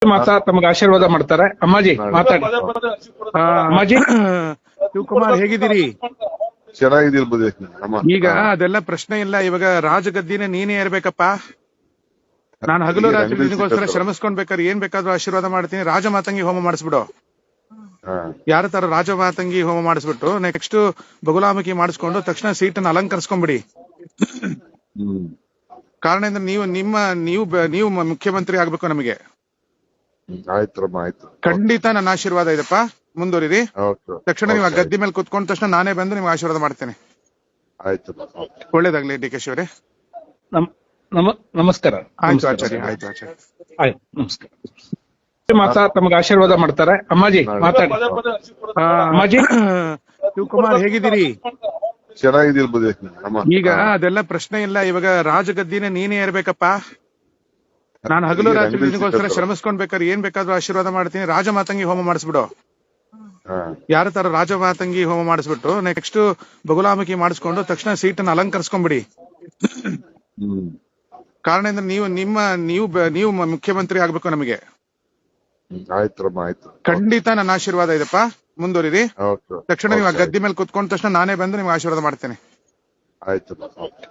ತಮಗೆ ಆಶೀರ್ವಾದ ಮಾಡ್ತಾರೆ. ಅಮ್ಮಾಜಿ ಮಾತಾಡಿ. ಅಮ್ಮಾಜಿ ಶಿವಕುಮಾರ್ ಹೇಗಿದ್ದೀರಿ? ಚೆನ್ನಾಗಿದ್ದೀರಿ ಈಗ ಅದೆಲ್ಲ ಪ್ರಶ್ನೆ ಇಲ್ಲ. ಇವಾಗ ರಾಜಗದ್ದಿನೇ ನೀನೇ ಇರ್ಬೇಕಪ್ಪ. ನಾನು ಹಗಲು ರಾತ್ರಿ ನಿನಗೋಸ್ಕರ ಶ್ರಮಿಸ್ಕೊಂಡ್ಬೇಕಾದ್ರೆ ಏನ್ ಬೇಕಾದ್ರೂ ಆಶೀರ್ವಾದ ಮಾಡ್ತೀನಿ. ರಾಜ ಮಾತಂಗಿ ಹೋಮ ಮಾಡಿಸ್ಬಿಡು. ಯಾರ ತರ ರಾಜ ಮಾತಂಗಿ ಹೋಮ ಮಾಡಿಸ್ಬಿಟ್ಟು ನೆಕ್ಸ್ಟ್ ಬಗುಲಾಮುಖಿ ಮಾಡಿಸ್ಕೊಂಡು ತಕ್ಷಣ ಸೀಟನ್ನು ಅಲಂಕರಿಸ್ಕೊಂಡ್ಬಿಡಿ. ಕಾರಣ ಅಂದ್ರೆ ನೀವು ಮುಖ್ಯಮಂತ್ರಿ ಆಗ್ಬೇಕು ನಮಗೆ. ಆಯ್ತು. ಖಂಡಿತ ನನ್ನ ಆಶೀರ್ವಾದ ಇದೆಪ್ಪ. ಮುಂದುವರಿರಿ. ತಕ್ಷಣ ನೀವು ಆ ಗದ್ದೆ ಮೇಲೆ ಕುತ್ಕೊಂಡ ತಕ್ಷಣ ನಾನೇ ಬಂದು ನಿಮ್ಗೆ ಆಶೀರ್ವಾದ ಮಾಡ್ತೇನೆ. ಆಯ್ತು. ಒಳ್ಳೇದಾಗ್ಲಿ ಡಿ ಕೆ ಶಿ ಅವರೇ. ನಮಸ್ಕಾರ. ಆಯ್ತು ಆಚಾರ್ಯ. ನಮಸ್ಕಾರ. ತಮಗೆ ಆಶೀರ್ವಾದ ಮಾಡ್ತಾರೆ. ಅಮ್ಮಾಜಿ ಮಾತಾಡಿ. ಅಮ್ಮಾಜಿ ಶಿವಕುಮಾರ್ ಹೇಗಿದ್ದೀರಿ? ಚೆನ್ನಾಗಿದ್ದೀರಿ ಈಗ ಅದೆಲ್ಲ ಪ್ರಶ್ನೆ ಇಲ್ಲ. ಇವಾಗ ರಾಜಗದ್ದಿನೇ ನೀನೇ ಇರ್ಬೇಕಪ್ಪ. ನಾನು ಹಗಲು ರಾತ್ರಿ ನಿನಗೋಸ್ಕರ ಶ್ರಮಿಸ್ಕೊಂಡ್ಬೇಕಾದ್ರೆ ಏನ್ ಬೇಕಾದ್ರೂ ಆಶೀರ್ವಾದ ಮಾಡ್ತೀನಿ. ರಾಜ ಮಾತಂಗಿ ಹೋಮ ಮಾಡಿಸ್ಬಿಡು. ಯಾರ ತರ ರಾಜ ಮಾತಂಗಿ ಹೋಮ ಮಾಡಿಸ್ಬಿಟ್ಟು ನೆಕ್ಸ್ಟ್ ಬಗುಲಾಮುಖಿ ಮಾಡಿಸ್ಕೊಂಡು ತಕ್ಷಣ ಸೀಟನ್ನು ಅಲಂಕರಿಸ್ಕೊಂಡ್ಬಿಡಿ. ಕಾರಣ ಅಂದ್ರೆ ನೀವು ಮುಖ್ಯಮಂತ್ರಿ ಆಗ್ಬೇಕು ನಮಗೆ. ಆಯ್ತು. ಖಂಡಿತ ನನ್ನ ಆಶೀರ್ವಾದ ಇದೆಪ್ಪ. ಮುಂದುವರಿರಿ. ತಕ್ಷಣ ನೀವು ಆ ಗದ್ದೆ ಮೇಲೆ ಕುತ್ಕೊಂಡ ತಕ್ಷಣ ನಾನೇ ಬಂದು ನಿಮ್ಗೆ ಆಶೀರ್ವಾದ ಮಾಡ್ತೇನೆ. ಆಯ್ತು.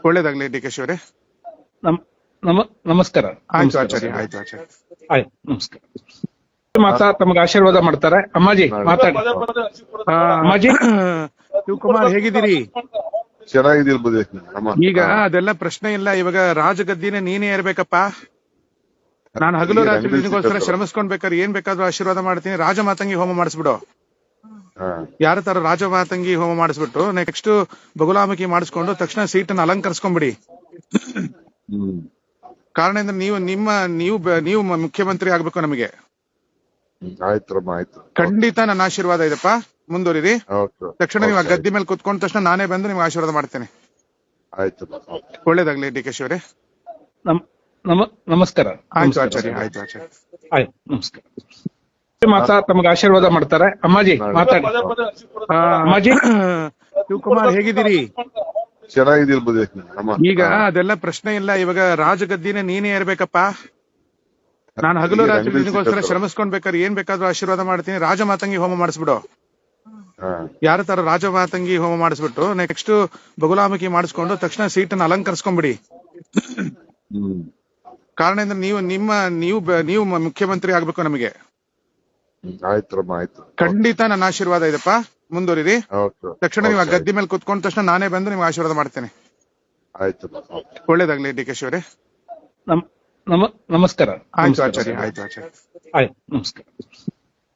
ಒಳ್ಳೇದಾಗ್ಲಿ ಡಿ ಕೆ ಶಿ ಅವರೇ. ನಮಸ್ಕಾರ. ಆಯ್ತು ಆಚಾರ್ಯ. ನಮಸ್ಕಾರ. ತಮಗೆ ಆಶೀರ್ವಾದ ಮಾಡ್ತಾರೆ. ಅಮ್ಮಾಜಿ ಮಾತಾಡಿ. ಅಮ್ಮಾಜಿ ಶಿವಕುಮಾರ್ ಹೇಗಿದ್ದೀರಿ? ಚೆನ್ನಾಗಿದ್ದೀರಿ ಈಗ ಅದೆಲ್ಲ ಪ್ರಶ್ನೆ ಇಲ್ಲ. ಇವಾಗ ರಾಜಗದ್ದಿನೇ ನೀನೇ ಇರ್ಬೇಕಪ್ಪ. ನಾನು ಹಗಲು ರಾತ್ರಿ ನಿನಗೋಸ್ಕರ ಶ್ರಮಿಸ್ಕೊಂಡ್ಬೇಕಾದ್ರೆ ಏನ್ ಬೇಕಾದ್ರೂ ಆಶೀರ್ವಾದ ಮಾಡ್ತೀನಿ. ರಾಜ ಮಾತಂಗಿ ಹೋಮ ಮಾಡಿಸ್ಬಿಡು. ಯಾರ ತರ ರಾಜ ಮಾತಂಗಿ ಹೋಮ ಮಾಡಿಸ್ಬಿಟ್ಟು ನೆಕ್ಸ್ಟ್ ಬಗುಲಾಮುಖಿ ಮಾಡಿಸ್ಕೊಂಡು ತಕ್ಷಣ ಸೀಟನ್ನು ಅಲಂಕರಿಸ್ಕೊಂಡ್ಬಿಡಿ. ಕಾರಣ ಅಂದ್ರೆ ನೀವು ಮುಖ್ಯಮಂತ್ರಿ ಆಗ್ಬೇಕು ನಮಗೆ. ಆಯ್ತು. ಖಂಡಿತ ನನ್ನ ಆಶೀರ್ವಾದ ಇದೆಪ್ಪ. ಮುಂದುವರಿರಿ. ತಕ್ಷಣ ನೀವು ಆ ಗದ್ದೆ ಮೇಲೆ ಕುತ್ಕೊಂಡ ತಕ್ಷಣ ನಾನೇ ಬಂದು ನಿಮ್ಗೆ ಆಶೀರ್ವಾದ ಮಾಡ್ತೇನೆ. ಆಯ್ತು. ಒಳ್ಳೇದಾಗ್ಲಿ ಡಿ ಕೆ ಶಿ ಅವರೇ. ನಮಸ್ಕಾರ. ಆಯ್ತು ಆಚಾರ್ಯ. ನಮಸ್ಕಾರ. ತಮಗೆ ಆಶೀರ್ವಾದ ಮಾಡ್ತಾರೆ. ಅಮ್ಮಾಜಿ ಮಾತಾಡಿ. ಅಮ್ಮಾಜಿ ಶಿವಕುಮಾರ್ ಹೇಗಿದ್ದೀರಿ? ಚೆನ್ನಾಗಿದ್ದೀರಿ ಈಗ ಅದೆಲ್ಲ ಪ್ರಶ್ನೆ ಇಲ್ಲ. ಇವಾಗ ರಾಜಗದ್ದಿನೇ ನೀನೇ ಇರ್ಬೇಕಪ್ಪ. ನಾನು ಹಗಲು ರಾತ್ರಿ ನಿನಗೋಸ್ಕರ ಶ್ರಮಿಸ್ಕೊಂಡ್ಬೇಕಾದ್ರೆ ಏನ್ ಬೇಕಾದ್ರೂ ಆಶೀರ್ವಾದ ಮಾಡ್ತೀನಿ. ರಾಜ ಮಾತಂಗಿ ಹೋಮ ಮಾಡಿಸ್ಬಿಡು. ಯಾರ ತರ ರಾಜ ಮಾತಂಗಿ ಹೋಮ ಮಾಡಿಸ್ಬಿಟ್ಟು ನೆಕ್ಸ್ಟ್ ಬಗುಲಾಮುಖಿ ಮಾಡಿಸ್ಕೊಂಡು ತಕ್ಷಣ ಸೀಟನ್ನು ಅಲಂಕರಿಸ್ಕೊಂಡ್ಬಿಡಿ. ಕಾರಣ ಅಂದ್ರೆ ನೀವು ಮುಖ್ಯಮಂತ್ರಿ ಆಗ್ಬೇಕು ನಮಗೆ. ಆಯ್ತು. ಖಂಡಿತ ನನ್ನ ಆಶೀರ್ವಾದ ಇದೆಪ್ಪ. ಮುಂದುವರಿರಿ. ತಕ್ಷಣ ನೀವು ಆ ಗದ್ದೆ ಮೇಲೆ ಕುತ್ಕೊಂಡ ತಕ್ಷಣ ನಾನೇ ಬಂದು ನಿಮ್ಗೆ ಆಶೀರ್ವಾದ ಮಾಡ್ತೇನೆ. ಆಯ್ತು. ಒಳ್ಳೇದಾಗ್ಲಿ ಡಿ ಕೆ ಶಿ ಅವರೇ. ನಮಸ್ಕಾರ. ಆಯ್ತು ಆಚಾರ್ಯ. ನಮಸ್ಕಾರ.